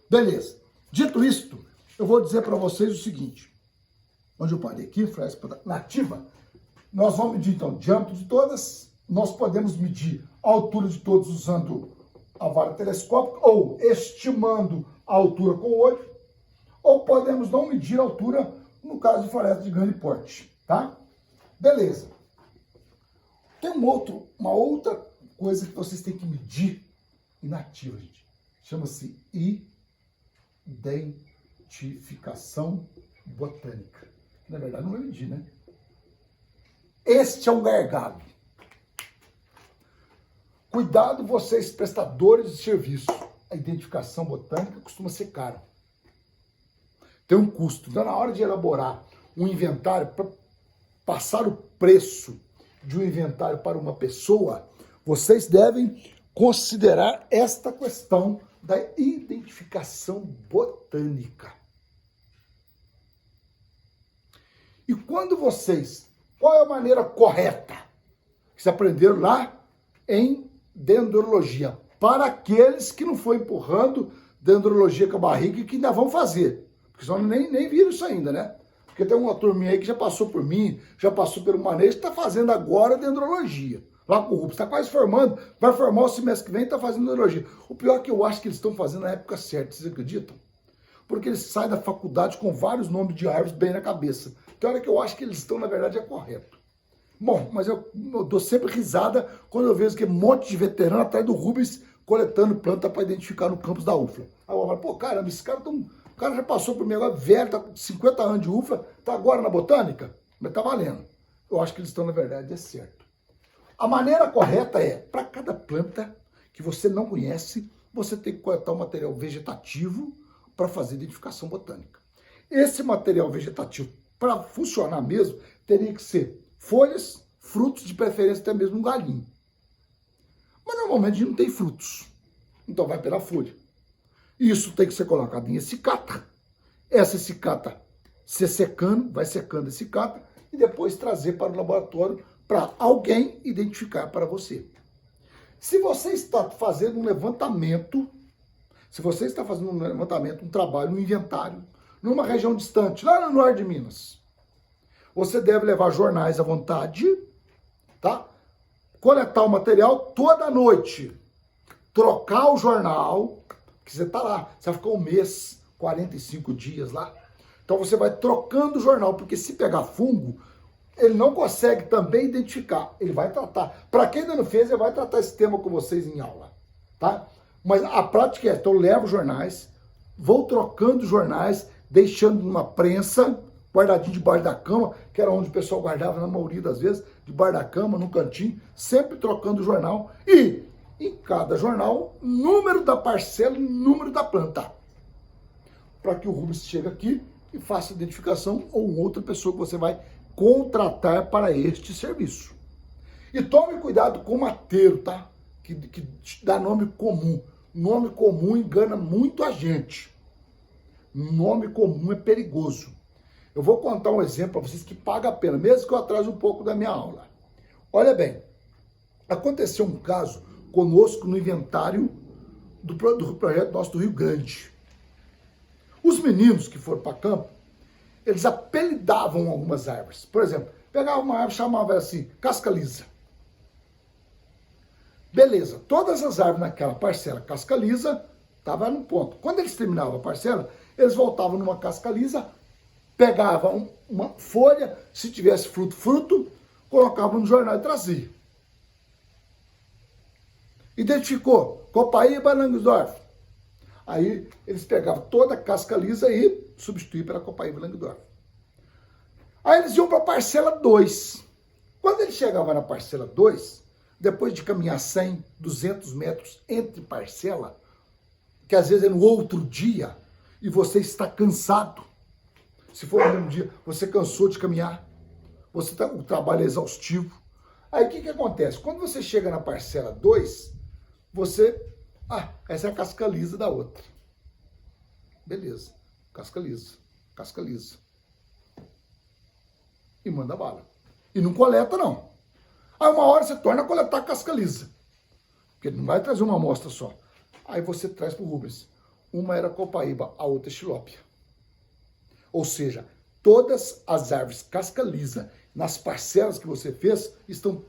Beleza. Dito isto, eu vou dizer para vocês o seguinte. Onde eu parei aqui, floresta nativa, nós vamos medir então o diâmetro de todas, nós podemos medir a altura de todos usando a vara telescópica ou estimando a altura com o olho, ou podemos não medir a altura no caso de floresta de grande porte, tá? Beleza. Tem uma outra coisa que vocês têm que medir inativa, gente. Chama-se identificação botânica. Na verdade, não é medir, né? Este é um gargalo. Cuidado, vocês prestadores de serviço. A identificação botânica costuma ser cara. Tem um custo. Então, na hora de elaborar um inventário, para passar o preço de um inventário para uma pessoa, vocês devem considerar esta questão da identificação botânica. E quando vocês... Qual é a maneira correta? Vocês aprenderam lá em dendrologia. Para aqueles que não foi empurrando dendrologia com a barriga e que ainda vão fazer. Porque senão nem viram isso ainda, né? Porque tem uma turminha aí que já passou por mim, já passou pelo manejo, está fazendo agora dendrologia. Lá com o Rubens, está quase formando, vai formar o semestre que vem e está fazendo dendrologia. O pior é que eu acho que eles estão fazendo na época certa, vocês acreditam? Porque eles saem da faculdade com vários nomes de árvores bem na cabeça. Tem hora que eu acho que eles estão, na verdade, é correto. Bom, mas eu dou sempre risada quando eu vejo que um monte de veterano atrás do Rubens coletando planta para identificar no campus da UFLA. Aí eu falo, pô, caramba, esse cara, o cara já passou por mim agora, velho, tá com 50 anos de UFLA, tá agora na botânica, mas tá valendo. Eu acho que eles estão, na verdade, é certo. A maneira correta é, para cada planta que você não conhece, você tem que coletar um material vegetativo para fazer identificação botânica. Esse material vegetativo, para funcionar mesmo, teria que ser folhas, frutos, de preferência até mesmo um galinho. Mas normalmente a gente não tem frutos, então vai pela folha. Isso tem que ser colocado em essicata. Essa essicata se secando, vai secando a essicata e depois trazer para o laboratório para alguém identificar para você. Se você está fazendo um levantamento, um trabalho, um inventário, numa região distante, lá no norte de Minas, você deve levar jornais à vontade, tá? Coletar o material toda noite, trocar o jornal, que você está lá, você vai ficar um mês, 45 dias lá. Então você vai trocando o jornal, porque se pegar fungo, ele não consegue também identificar, ele vai tratar. Para quem ainda não fez, ele vai tratar esse tema com vocês em aula, tá? Mas a prática é, então eu levo jornais, vou trocando jornais, deixando numa prensa, guardadinho debaixo da cama, que era onde o pessoal guardava na maioria das vezes, debaixo da cama, no cantinho, sempre trocando o jornal. E em cada jornal, número da parcela e número da planta. Para que o Rubens chegue aqui e faça identificação ou outra pessoa que você vai contratar para este serviço. E tome cuidado com o mateiro, tá? Que dá nome comum. Nome comum engana muito a gente. Nome comum é perigoso. Eu vou contar um exemplo para vocês que paga a pena, mesmo que eu atrase um pouco da minha aula. Olha bem, aconteceu um caso conosco no inventário do projeto nosso do Rio Grande. Os meninos que foram para campo, eles apelidavam algumas árvores. Por exemplo, pegava uma árvore e chamava assim, casca lisa. Beleza, todas as árvores naquela parcela casca lisa estavam no ponto. Quando eles terminavam a parcela, eles voltavam numa casca lisa, pegavam uma folha, se tivesse fruto, colocavam no jornal e traziam. Identificou, Copaíba Langsdorff. Aí eles pegavam toda a casca lisa e substituíam pela Copaíba Langsdorff. Aí eles iam para a parcela 2. Quando eles chegavam na parcela 2, depois de caminhar 100, 200 metros entre parcela, que às vezes é no outro dia, e você está cansado, se for no mesmo dia, você cansou de caminhar, o trabalho é exaustivo. Aí o que acontece? Quando você chega na parcela 2, essa é a casca lisa da outra. Beleza, casca lisa, casca lisa. E manda bala. E não coleta, não. Aí uma hora você torna a coletar a casca lisa. Porque ele não vai trazer uma amostra só. Aí você traz para o Rubens. Uma era Copaíba, a outra Xilópia. Ou seja, todas as árvores casca lisa nas parcelas que você fez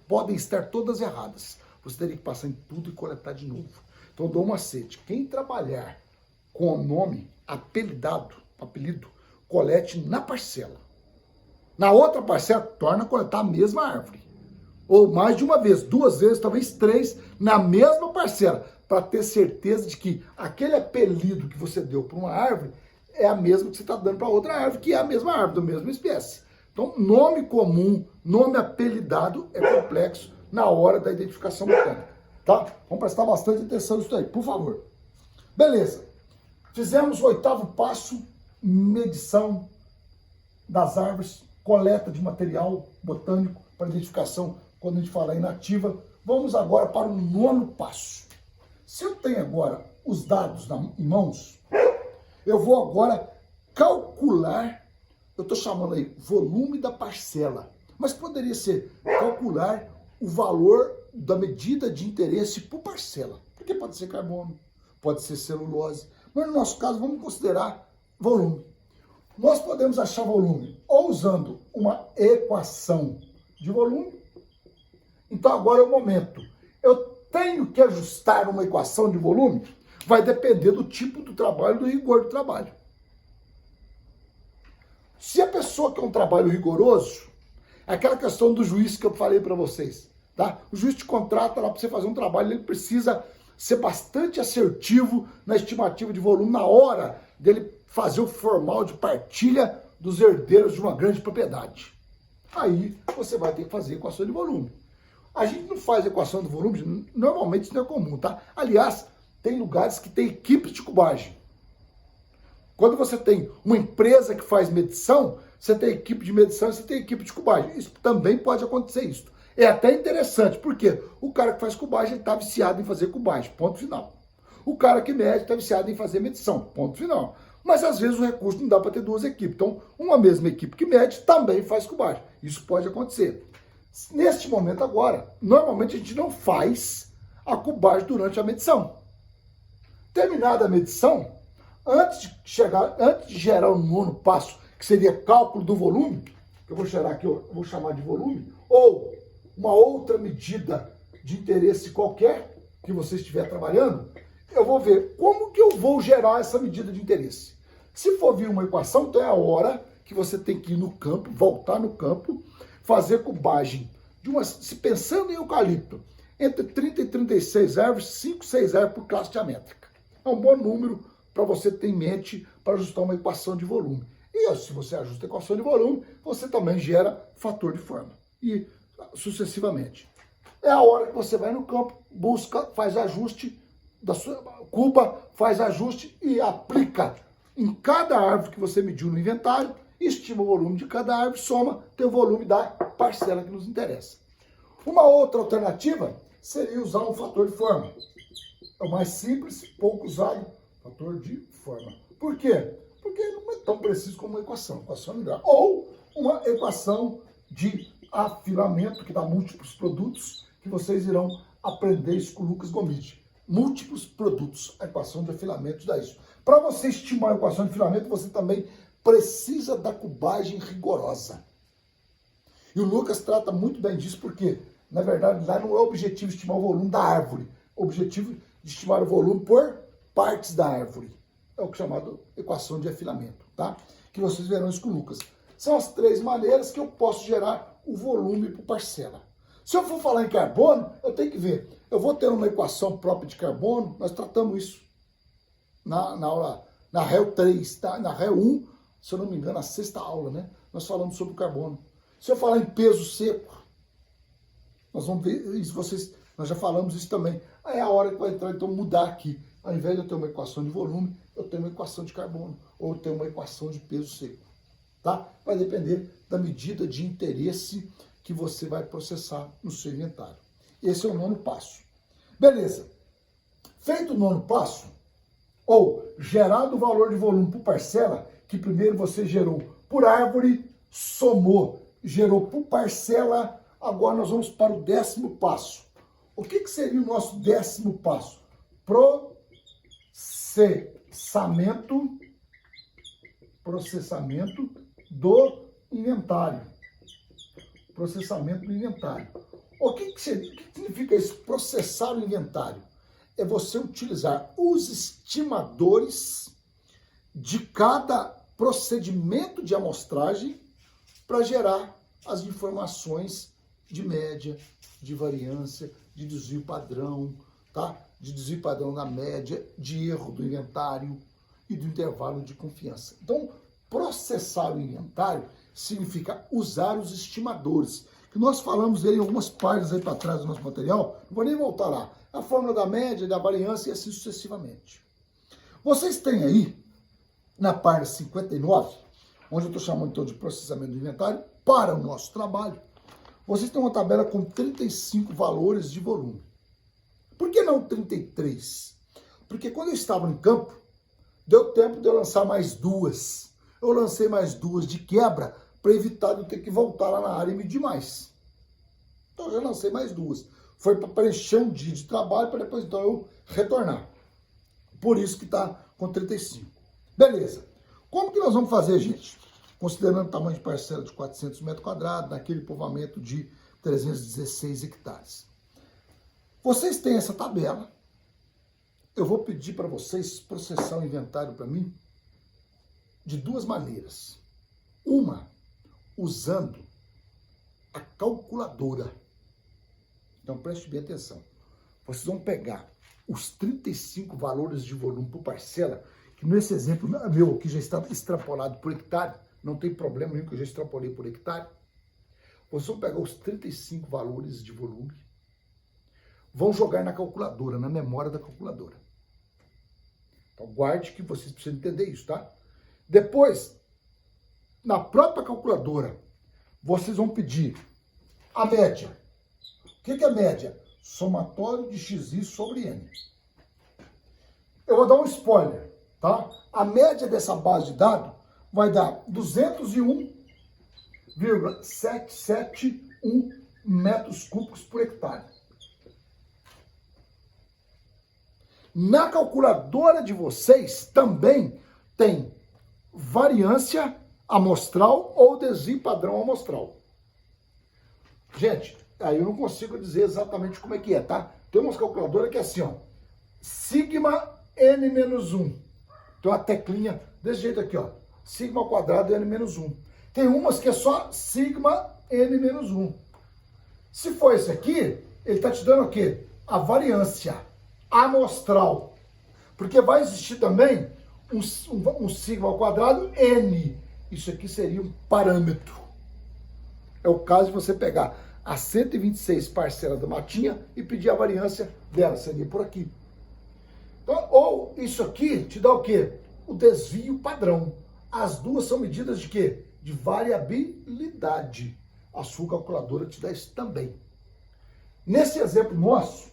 podem estar todas erradas. Você teria que passar em tudo e coletar de novo. Então eu dou um macete. Quem trabalhar com o nome apelido, colete na parcela. Na outra parcela, torna a coletar a mesma árvore. Ou mais de uma vez, 2 vezes, talvez 3, na mesma parcela, para ter certeza de que aquele apelido que você deu para uma árvore é a mesma que você está dando para outra árvore, que é a mesma árvore, da mesma espécie. Então, nome comum, nome apelidado é complexo na hora da identificação botânica, tá? Vamos prestar bastante atenção nisso aí, por favor. Beleza. Fizemos o 8º passo, medição das árvores, coleta de material botânico para identificação quando a gente fala inativa. Vamos agora para o 9º passo. Se eu tenho agora os dados em mãos, eu vou agora calcular, eu estou chamando aí volume da parcela, mas poderia ser calcular o valor da medida de interesse por parcela, porque pode ser carbono, pode ser celulose, mas no nosso caso vamos considerar volume. Nós podemos achar volume ou usando uma equação de volume. Então agora é o momento. Eu tenho que ajustar uma equação de volume? Vai depender do tipo do trabalho, do rigor do trabalho. Se a pessoa quer um trabalho rigoroso, é aquela questão do juiz que eu falei para vocês, tá? O juiz te contrata lá para você fazer um trabalho, ele precisa ser bastante assertivo na estimativa de volume na hora dele fazer o formal de partilha dos herdeiros de uma grande propriedade. Aí você vai ter que fazer equação de volume. A gente não faz equação de volume, normalmente isso não é comum, tá? Aliás, tem lugares que tem equipes de cubagem. Quando você tem uma empresa que faz medição, você tem equipe de medição e você tem equipe de cubagem. Isso também pode acontecer isso. É até interessante, porque o cara que faz cubagem está viciado em fazer cubagem, ponto final. O cara que mede está viciado em fazer medição, ponto final. Mas às vezes o recurso não dá para ter 2 equipes. Então, uma mesma equipe que mede também faz cubagem. Isso pode acontecer. Neste momento agora, normalmente a gente não faz a cubagem durante a medição. Terminada a medição, antes de gerar o 9º passo, que seria cálculo do volume, que eu vou gerar aqui, eu vou chamar de volume, ou uma outra medida de interesse qualquer que você estiver trabalhando, eu vou ver como que eu vou gerar essa medida de interesse. Se for vir uma equação, então é a hora que você tem que ir no campo, voltar no campo, fazer cubagem se pensando em eucalipto, entre 30 e 36 árvores, 5, 6 árvores por classe diamétrica. É um bom número para você ter em mente para ajustar uma equação de volume. E se você ajusta a equação de volume, você também gera fator de forma. E sucessivamente. é a hora que você vai no campo, busca, faz ajuste da sua cuba, faz ajuste e aplica em cada árvore que você mediu no inventário, estima o volume de cada árvore, soma, tem o volume da parcela que nos interessa. Uma outra alternativa seria usar um fator de forma. É o mais simples, pouco usado, fator de forma. Por quê? Porque não é tão preciso como uma equação é melhor. Ou uma equação de afilamento, que dá múltiplos produtos, que vocês irão aprender isso com o Lucas Gomide. Múltiplos produtos, a equação de afilamento dá isso. Para você estimar a equação de afilamento, você também precisa da cubagem rigorosa. E o Lucas trata muito bem disso, porque, na verdade, lá não é o objetivo de estimar o volume da árvore, é o objetivo de estimar o volume por partes da árvore. É o que é chamado equação de afilamento, tá? Que vocês verão isso com o Lucas. São as 3 maneiras que eu posso gerar o volume por parcela. Se eu for falar em carbono, eu tenho que ver. Eu vou ter uma equação própria de carbono, nós tratamos isso na aula, na REL 3, tá? Na REL 1, se eu não me engano, a 6ª aula, né? Nós falamos sobre o carbono. Se eu falar em peso seco, nós vamos ver isso, nós já falamos isso também. Aí é a hora que vai entrar, então, mudar aqui. Ao invés de eu ter uma equação de volume, eu tenho uma equação de carbono, ou eu tenho uma equação de peso seco, tá? Vai depender da medida de interesse que você vai processar no seu inventário. Esse é o 9º passo. Beleza. Feito o 9º passo, ou gerado o valor de volume por parcela, que primeiro você gerou por árvore, somou, gerou por parcela, agora nós vamos para o 10º passo. O que seria o nosso 10º passo? Processamento do inventário. Processamento do inventário. O que significa isso? Processar o inventário. É você utilizar os estimadores de cada procedimento de amostragem para gerar as informações de média, de variância, de desvio padrão, tá? De desvio padrão da média, de erro do inventário e do intervalo de confiança. Então, processar o inventário significa usar os estimadores, que nós falamos dele em algumas páginas aí para trás do nosso material, não vou nem voltar lá. A fórmula da média, da variância e assim sucessivamente. Vocês têm aí, na página 59, onde eu estou chamando então de processamento do inventário, para o nosso trabalho, vocês têm uma tabela com 35 valores de volume. Por que não 33? Porque quando eu estava no campo, deu tempo de eu lançar mais 2. Eu lancei mais 2 de quebra para evitar de eu ter que voltar lá na área e medir mais. Então eu já lancei mais 2. Foi para preencher um dia de trabalho para depois então eu retornar. Por isso que está com 35. Beleza. Como que nós vamos fazer, gente? Considerando o tamanho de parcela de 400 metros quadrados, naquele povoamento de 316 hectares. Vocês têm essa tabela. Eu vou pedir para vocês processar o inventário para mim de 2 maneiras. Uma, usando a calculadora. Então preste bem atenção. Vocês vão pegar os 35 valores de volume por parcela, que nesse exemplo meu aqui já está extrapolado por hectare, não tem problema nenhum que eu já extrapolei por hectare. Vocês vão pegar os 35 valores de volume, vão jogar na calculadora, na memória da calculadora. Então guarde que vocês precisam entender isso, tá? Depois, na própria calculadora, vocês vão pedir a média. O que é média? Somatório de xi sobre n. Eu vou dar um spoiler, tá? A média dessa base de dados vai dar 201,771 metros cúbicos por hectare. Na calculadora de vocês também tem variância amostral ou desvio padrão amostral. Gente, aí eu não consigo dizer exatamente como é que é, tá? Tem umas calculadoras que é assim, ó. Sigma n-1. Tem uma teclinha desse jeito aqui, ó. Sigma ao quadrado n-1. Tem umas que é só sigma n-1. Se for esse aqui, ele tá te dando o quê? A variância amostral. Porque vai existir também um sigma ao quadrado n. Isso aqui seria um parâmetro. É o caso de você pegar as 126 parcelas da matinha e pedir a variância dela, seria por aqui. Então, ou isso aqui te dá o quê? O desvio padrão. As duas são medidas de quê? De variabilidade. A sua calculadora te dá isso também. Nesse exemplo nosso,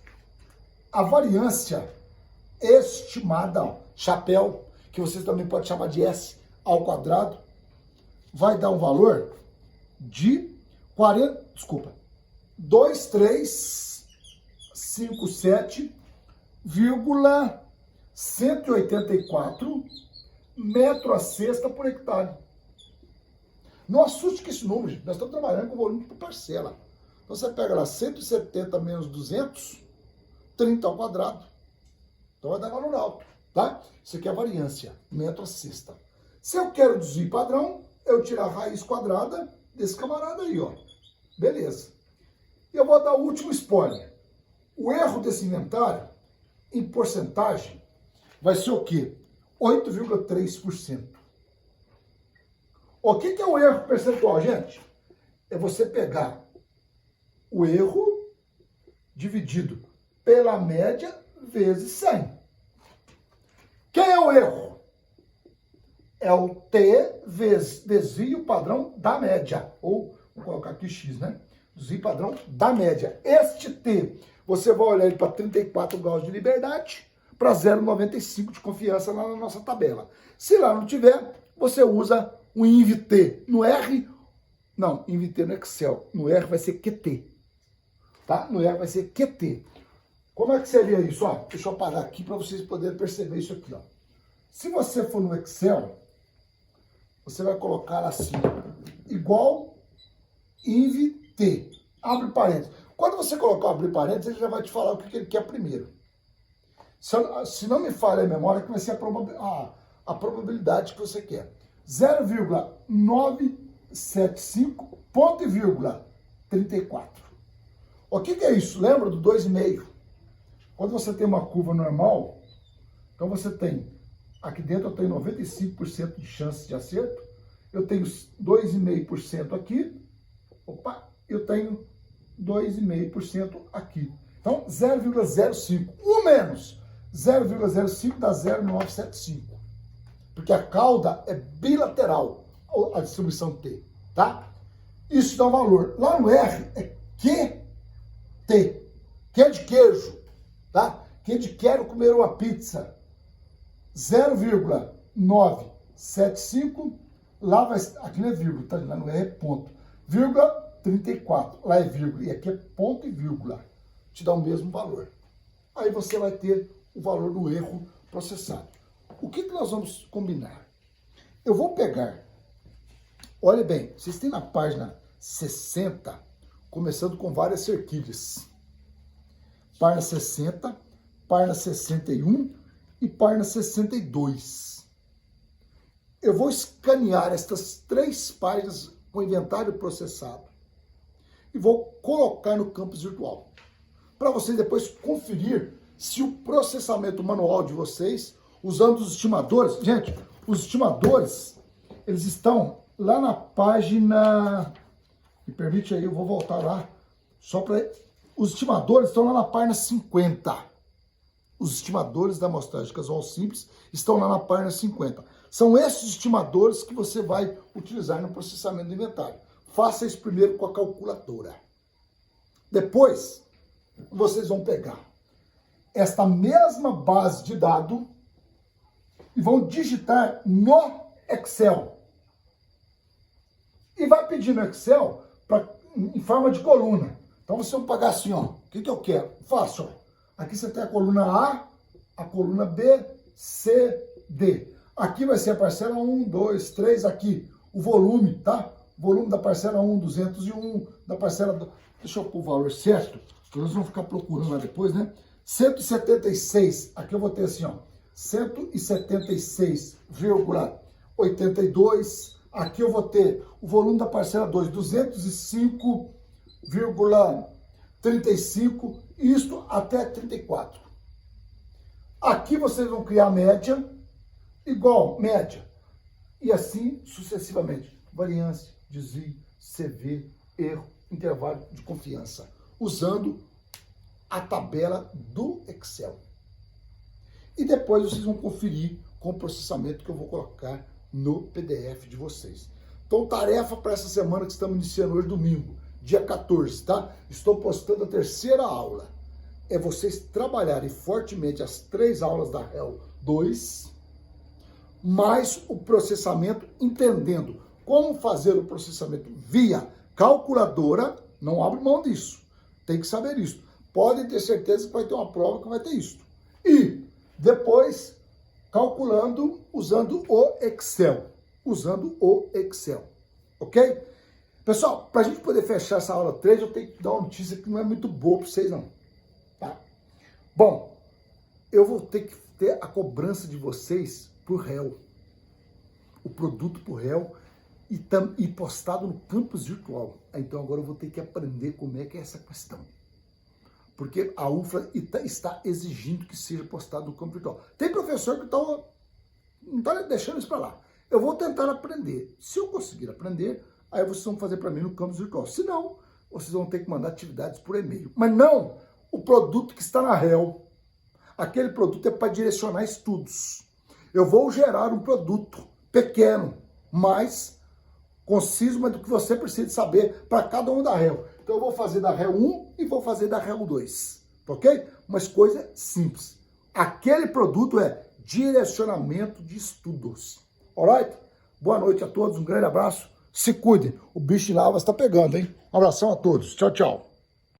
a variância estimada, ó, chapéu, que vocês também podem chamar de S ao quadrado, vai dar um valor de 2357,184 metro a sexta por hectare. Não assuste com esse número, gente. Nós estamos trabalhando com volume por parcela. Então você pega lá 170 menos 200, 30 ao quadrado. Então vai dar valor alto, tá? Isso aqui é a variância, metro a sexta. Se eu quero desvio padrão, eu tiro a raiz quadrada desse camarada aí, ó. Beleza. Eu vou dar o último spoiler. O erro desse inventário, em porcentagem, vai ser o quê? 8,3%. O que é o erro percentual, gente? É você pegar o erro dividido pela média vezes 100. Quem é o erro? É o T vezes desvio padrão da média. Ou, vou colocar aqui X, né? Desvio padrão da média. Este T, você vai olhar ele para 34 graus de liberdade, para 0,95 de confiança lá na nossa tabela. Se lá não tiver, você usa o INVT no R. Não, INVT no Excel. No R vai ser QT. Tá? No R vai ser QT. Como é que seria isso? Ó, deixa eu parar aqui para vocês poderem perceber isso aqui. Ó. Se você for no Excel, você vai colocar assim, igual INVT. Abre parênteses. Quando você colocar abrir parênteses, ele já vai te falar o que ele quer primeiro. Se não me falha a memória, que vai ser a probabilidade que você quer. 0,975, ponto e vírgula 34. O que é isso? Lembra do 2,5? Quando você tem uma curva normal, então você tem, aqui dentro eu tenho 95% de chance de acerto, eu tenho 2,5% aqui, opa, eu tenho 2,5% aqui. Então, 0,05. O menos 0,05 dá 0,975. Porque a cauda é bilateral, a distribuição T, tá? Isso dá um valor. Lá no R é QT. Que é de queijo, tá? Que é de quero comer uma pizza. 0,975. Lá vai, aqui não é vírgula, tá? Lá no R é ponto. Vírgula 34. Lá é vírgula. E aqui é ponto e vírgula. Te dá o mesmo valor. Aí você vai ter o valor do erro processado. O que nós vamos combinar? Eu vou pegar, olha bem, vocês têm na página 60, começando com várias cerquilhas. Página 60, página 61 e página 62. Eu vou escanear estas 3 páginas com inventário processado e vou colocar no campus virtual, para vocês depois conferir se o processamento manual de vocês, usando os estimadores, gente, os estimadores, eles estão lá na página, me permite aí, eu vou voltar lá, só para, os estimadores estão lá na página 50, os estimadores da amostragem casual simples estão lá na página 50, são esses estimadores que você vai utilizar no processamento do inventário. Faça isso primeiro com a calculadora, depois vocês vão pegar esta mesma base de dados e vão digitar no Excel. E vai pedir no Excel em forma de coluna. Então vocês vão pagar assim, ó. O que eu quero? Fácil, ó. Aqui você tem a coluna A, a coluna B, C, D. Aqui vai ser a parcela 1, 2, 3, aqui. O volume, tá? Volume da parcela 1, 201, da parcela... Deixa eu pôr o valor certo, porque nós vamos ficar procurando lá depois, né? 176, aqui eu vou ter assim, ó. 176,82. Aqui eu vou ter o volume da parcela 2, 205,35, isto até 34. Aqui vocês vão criar a média, igual média, e assim sucessivamente. Variância, desvio, CV, erro, intervalo de confiança, usando a tabela do Excel. E depois vocês vão conferir com o processamento que eu vou colocar no PDF de vocês. Então, tarefa para essa semana que estamos iniciando hoje, domingo, dia 14, tá? Estou postando a terceira aula. É vocês trabalharem fortemente as 3 aulas da REL 2, mais o processamento, entendendo como fazer o processamento via calculadora. Não abre mão disso. Tem que saber isso. Podem ter certeza que vai ter uma prova que vai ter isso. E depois, calculando usando o Excel. Usando o Excel. Ok? Pessoal, para a gente poder fechar essa aula 3, eu tenho que dar uma notícia que não é muito boa para vocês, não. Tá? Bom, eu vou ter que ter a cobrança de vocês por réu. O produto por réu e postado no campus virtual. Então agora eu vou ter que aprender como é que é essa questão. Porque a UFLA está exigindo que seja postado no campo virtual. Tem professor que não está deixando isso para lá. Eu vou tentar aprender. Se eu conseguir aprender, aí vocês vão fazer para mim no campus virtual. Se não, vocês vão ter que mandar atividades por e-mail. Mas não o produto que está na REL. Aquele produto é para direcionar estudos. Eu vou gerar um produto pequeno, mas conciso, mas do que você precisa saber para cada um da REL. Então eu vou fazer da REL 1 e vou fazer da REL 2, ok? Mas coisa simples. Aquele produto é direcionamento de estudos. Alright? Boa noite a todos, um grande abraço. Se cuidem, o bicho de Lavras está pegando, hein? Um abração a todos. Tchau, tchau.